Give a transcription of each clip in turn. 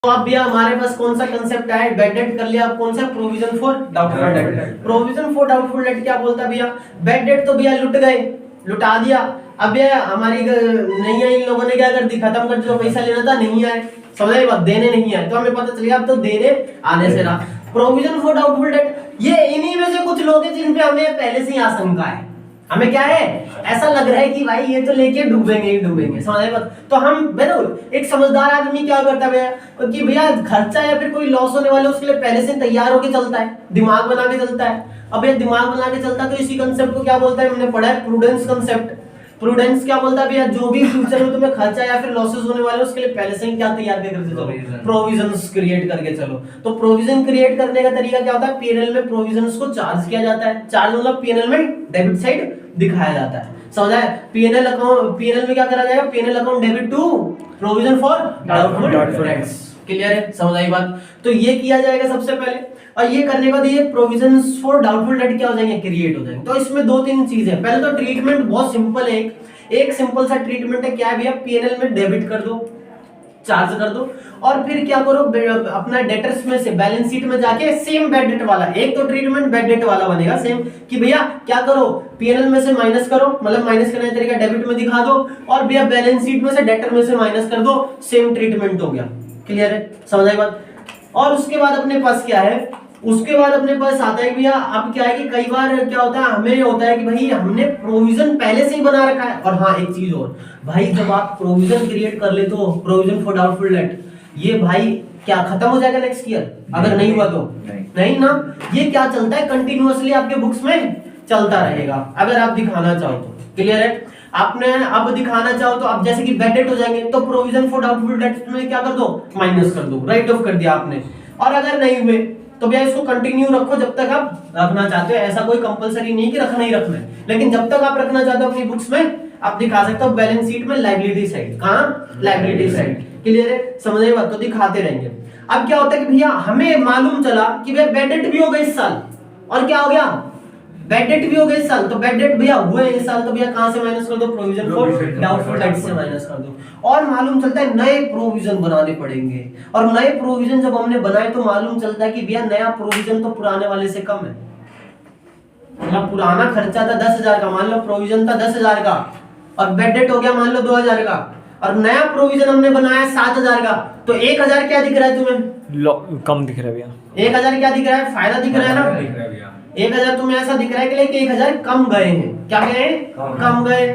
अब भैया हमारे पास कौन सा कंसेप्ट है, बैड डेट कर लिया, अब कौन सा provision for doubtful debt. Provision for doubtful debt क्या बोलता है भैया, बैड डेट तो भैया लुट गए, लुटा दिया, अब भैया हमारी नहीं है, इन लोगों ने क्या कर दी, खत्म कर, जो पैसा लेना था नहीं आए, समझ बात, देने नहीं आए, तो हमें पता चल गया अब तो देने आने से रहा। प्रोविजन फॉर डाउटफुल डेट, ये इन्हीं में से कुछ लोग हैं जिन पे हमें पहले से ही आशंका है, हमें क्या है, ऐसा लग रहा है कि भाई ये तो लेके डूबेंगे ही डूबेंगे, समझ आए बात। तो हम बिल्कुल, एक समझदार आदमी क्या करता है भैया कि भैया खर्चा या फिर कोई लॉस होने वाला उसके लिए पहले से तैयार होके चलता है, दिमाग बना के चलता है। अब ये दिमाग बना के चलता है तो इसी कंसेप्ट को क्या बोलता है, हमने पढ़ा है प्रूडेंस कंसेप्ट। प्रूडेंस क्या बोलता है भैया, जो भी फ्यूचर में तुम्हें खर्चा या फिर लॉसेस होने वाले उसके लिए पहले से ही क्या तैयार करके चलो, प्रोविजंस क्रिएट करके चलो। तो प्रोविजन क्रिएट करने का तरीका क्या होता है, पीएनएल में प्रोविजंस को चार्ज किया जाता है, चार्ज मतलब पीएनएल में डेबिट साइड दिखाया जाता है, समझ आया। पीएनएल अकाउंट, पीएनएल में क्या करा जाएगा, PNL account debit to provision for doubtful debts, clear है, समझ आई बात। तो ये किया जाएगा सबसे पहले, और ये करने के बाद ये प्रोविजंस फॉर डाउटफुल डेट क्या हो जाएंगे, क्रिएट हो जाएंगे। तो इसमें दो तीन चीजें, पहले तो ट्रीटमेंट बहुत सिंपल है, एक सिंपल सा ट्रीटमेंट है, क्या है भैया, पीएनएल में डेबिट कर दो, चार्ज कर दो, और फिर क्या करो, अपना डेटर्स में से बैलेंस शीट में जाके सेम बैड डेट वाला, एक तो ट्रीटमेंट बैड डेट वाला बनेगा सेम, कि भैया क्या करो, पीएनएल में से माइनस करो, मतलब माइनस करने का तरीका डेबिट में दिखा दो, और भैया बैलेंस शीट में से डेटर में से माइनस कर दो, सेम ट्रीटमेंट हो गया, क्लियर है, समझ आई बात। और उसके बाद अपने पास क्या है, उसके बाद अपने पास आता है भैया, अब क्या है कि कई बार क्या होता है, हमें होता है कि भाई हमने प्रोविजन पहले से ही बना रखा है। और हाँ एक चीज और भाई, जब आप प्रोविजन क्रिएट कर लेते हो, प्रोविजन फॉर डाउटफुल डेट, ये भाई क्या खत्म हो जाएगा नेक्स्ट ईयर, अगर नहीं हुआ तो नहीं ना, ये क्या चलता है कंटिन्यूअसली आपके बुक्स में चलता रहेगा, अगर आप दिखाना चाहो तो, क्लियर है। आपने अब दिखाना चाहो तो, अब जैसे कि बैड डेट हो जाएंगे तो प्रोविजन फॉर डाउटफुल डेट में क्या कर दो, माइनस कर दो, राइट ऑफ कर दिया आपने। और अगर नहीं हुए तो भैया इसको कंटिन्यू रखो जब तक आप रखना चाहते हो, ऐसा कोई कंपलसरी नहीं कि रखना ही रखना है, लेकिन जब तक आप रखना चाहते हो अपनी बुक्स में आप दिखा सकते हो बैलेंस शीट में लायबिलिटी साइड, कहां, लायबिलिटी साइड, क्लियर है, समझ आई बात। तो दिखाते रहेंगे। अब क्या होता है कि भैया हमें मालूम चला कि भैया बैड डेट भी हो गई इस साल, और क्या हो गया, बैड डेट भी हो गई इस साल, तो बैड डेट भैया हुए इस साल, तो भैया कहां से माइनस कर दो, प्रोविजन फॉर डाउटफुल डेट से माइनस कर दो। और मालूम चलता है नए प्रोविजन बनाने पड़ेंगे, और नए प्रोविजन जब हमने बनाए तो मालूम चलता है कि भैया नया प्रोविजन तो पुराने वाले से कम है, मतलब पुराना खर्चा था 10,000 का, मान लो प्रोविजन था 10,000 का, और बैड डेट हो गया मान लो 2,000 का, और नया प्रोविजन हमने बनाया 7,000 का, तो 1,000 क्या दिख रहा है तुम्हें, कम दिख रहा है भैया, 1,000 क्या दिख रहा है, फायदा दिख रहा है ना, 1,000 तुम्हें ऐसा दिख रहा है कि 1,000 कम गए हैं, क्या गए हैं, कम गए।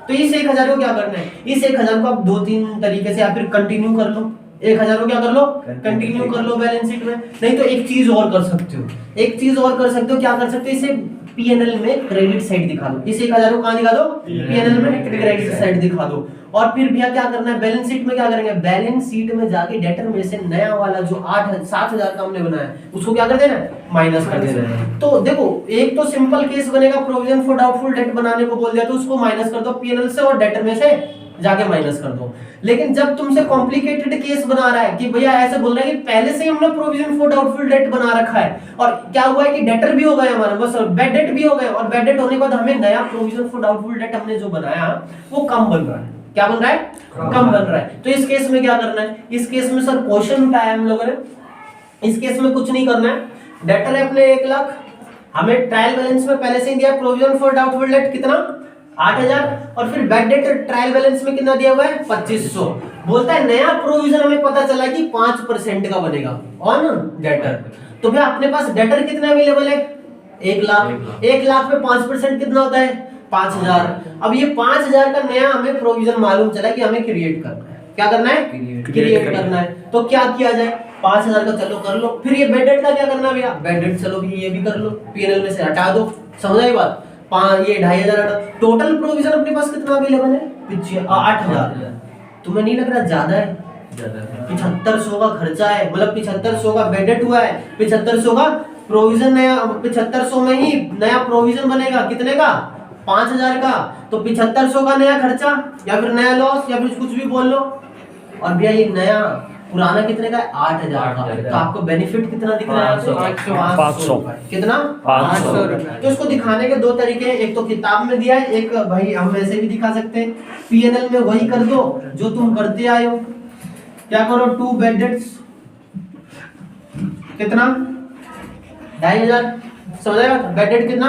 तो इस 1,000 को क्या करना है, इस 1,000 को आप दो तीन तरीके से या फिर कंटिन्यू कर लो, 1,000 को क्या कर लो, कंटिन्यू कर लो बैलेंस शीट में। नहीं तो एक चीज और कर सकते हो, एक चीज और कर सकते हो, क्या कर सकते हो, इसे पीएनएल में क्रेडिट साइड दिखा दो, इस 1,000 को कहां दिखा दो, पीएनएल में क्रेडिट साइड दिखा दो। और फिर भैया क्या करना है, बैलेंस शीट में क्या करेंगे, बैलेंस शीट में जाके डेटर में से नया वाला जो 7,000 का हमने बनाया उसको क्या कर देना है, माइनस कर देना है। तो देखो एक तो सिंपल केस बनेगा, प्रोविजन फॉर डाउटफुल डेट बनाने को बोल दिया तो उसको माइनस कर दो पीएनएल से, और डेटर में से जाके माइनस कर दो। लेकिन जब तुमसे कॉम्प्लिकेटेड केस बना रहा है कि भैया ऐसे बोल रहा है कि पहले से ही हमने प्रोविजन फॉर डाउटफुल डेट बना रखा है, और क्या हुआ है कि डेटर भी हो गए हमारे, बस बैड डेट भी हो गए, और बैड डेट होने के बाद हमें नया प्रोविजन फॉर डाउटफुल डेट हमने जो बनाया वो कम बन रहा है, क्या बन रहा है, कम बन रहा है। तो इस केस में क्या करना है, इस केस में सर क्वेश्चन उठाया हम लोगों ने, इस केस में कुछ नहीं करना है, डेटर है अपने 1 लाख, हमें ट्रायल बैलेंस में पहले से ही दिया प्रोविजन फॉर डाउटफुल डेट कितना 8,000, और फिर बैड डेट ट्रायल बैलेंस में कितना दिया हुआ है 2,500। बोलता है नया प्रोविजन हमें पता चला कि 5% का बनेगा ऑन डेटर। तो भैया अपने पास डेटर कितना अवेलेबल है 1 लाख, 1 लाख पे 5% कितना होता है 5,000। अब ये 5,000 का नया हमें प्रोविजन मालूम चला कि हमें क्रिएट करना है, क्या करना है, क्रिएट करना है। तो क्या किया जाए, 5,000 का चलो कर लो, फिर ये बैड डेट का क्या करना है भैया, बैड डेट चलो भी ये भी कर लो, पीएनएल में से हटा दो, समझ आई बात, ये 2,500 टोटल प्रोविजन अपने पास कितना अवेलेबल है 8,000। तुम्हें नहीं लग रहा ज्यादा है, 7,500 का खर्चा है, मतलब 7,500 का बैड डेट हुआ है, 7,500 का प्रोविजन नया, 7,500 में ही नया प्रोविजन बनेगा कितने का 5,000 का, तो 7,500 का नया खर्चा या फिर नया लॉस या फिर कुछ भी बोल लो। और भैया ये नया पुराना कितने का 8,000 का, तो आपको बेनिफिट कितना दिख रहा है 500 कितना 500 रुपए। तो इसको दिखाने के दो तरीके हैं, एक तो किताब में दिया है, एक भाई हम ऐसे भी दिखा सकते हैं, पीएनएल में वही कर दो जो तुम करते आए हो, क्या करो, 2 बेड डेट्स कितना 2500, समझाएगा? बेड डेट कितना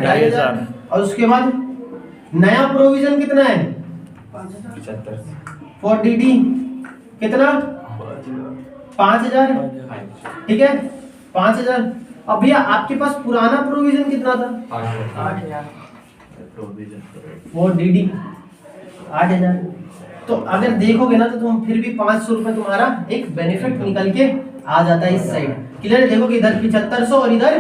2500, और उसके बाद नया प्रोविजन कितना है 75 फॉर डीडी कितना 5000, ठीक है 5000। अब भैया आपके पास पुराना प्रोविजन कितना था 8000 वो डीडी 8000। तो अगर देखोगे ना तो तुम फिर भी 500 रुपए तुम्हारा एक बेनिफिट निकल के आ जाता है इस साइड। क्लियर है? देखो कि इधर 7500 और इधर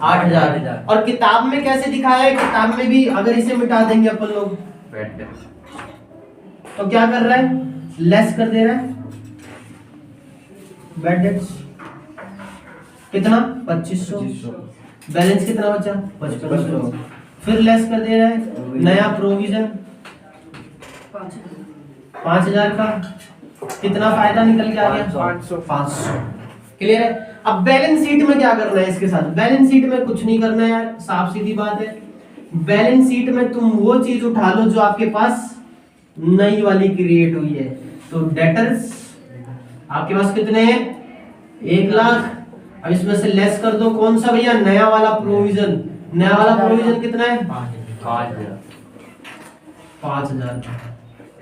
8000। और किताब में कैसे दिखाया है, किताब में भी अगर इसे मिटा देंगे अपन लोग तो क्या कर रहा है, लेस कर दे रहा है बेड डेट्स कितना 2500, बैलेंस कितना बचा 5500, फिर लेस कर दे रहा है नया प्रोविजन 5000 का, कितना फायदा निकल के आ गया 500। क्लियर है? अब बैलेंस शीट में क्या करना है इसके साथ, बैलेंस शीट में कुछ नहीं करना है यार, साफ सीधी बात है। बैलेंस शीट में तुम वो चीज उठा लो जो आपके पास नई वाली क्रिएट हुई है। तो डेटर्स आपके पास कितने हैं 1 लाख, अब इसमें से लेस कर दो कौन सा भैया, नया वाला प्रोविजन। नया वाला प्रोविजन कितना है 5000।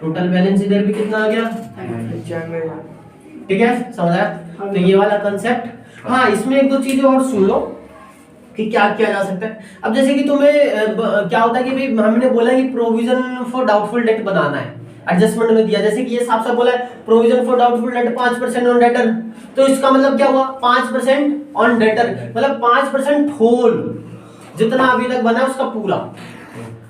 टोटल बैलेंस इधर भी कितना आ गया, ठीक है समझा? तो ये वाला कंसेप्ट। हाँ इसमें एक दो चीजें और सुन लो कि क्या किया जा सकता है। अब जैसे कि तुम्हें क्या होता है कि भाई हमने बोला कि प्रोविजन फॉर डाउटफुल डेट बनाना है, एडजस्टमेंट में दिया, जैसे कि ये साफ साफ बोला है provision for doubtful debt 5% on debtor. तो इसका मतलब क्या हुआ 5% ऑन डेटर, मतलब 5% होल जितना अभी तक बना उसका पूरा।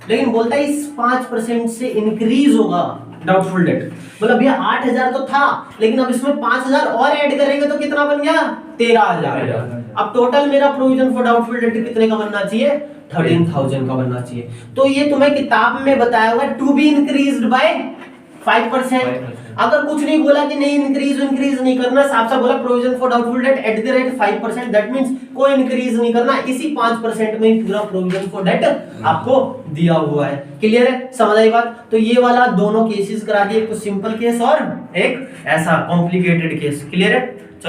लेकिन बोलता है इस 5% से इंक्रीज होगा डाउटफुल डेट, मतलब भैया 8000 तो था लेकिन अब इसमें 5000 और ऐड करेंगे तो कितना बन गया 13000। अब टोटल मेरा प्रोविजन फॉर डाउटफुल डेट कितने का बनना चाहिए 13000 का बनना चाहिए। तो ये तुम्हें किताब में बताया हुआ टू बी इंक्रीज्ड बाय 5%। अगर कुछ नहीं बोला कि नहीं इंक्रीज नहीं करना, साफ साफ बोला provision for doubtful debt at the rate 5%, that means कोई इंक्रीज नहीं करना, इसी 5% में ही पूरा प्रोविजन फॉर डेट आपको दिया हुआ है। क्लियर है? समझ आई बात? तो ये वाला दोनों केसेस करा दिए, एक तो सिंपल केस और एक ऐसा कॉम्प्लिकेटेड केस। क्लियर है?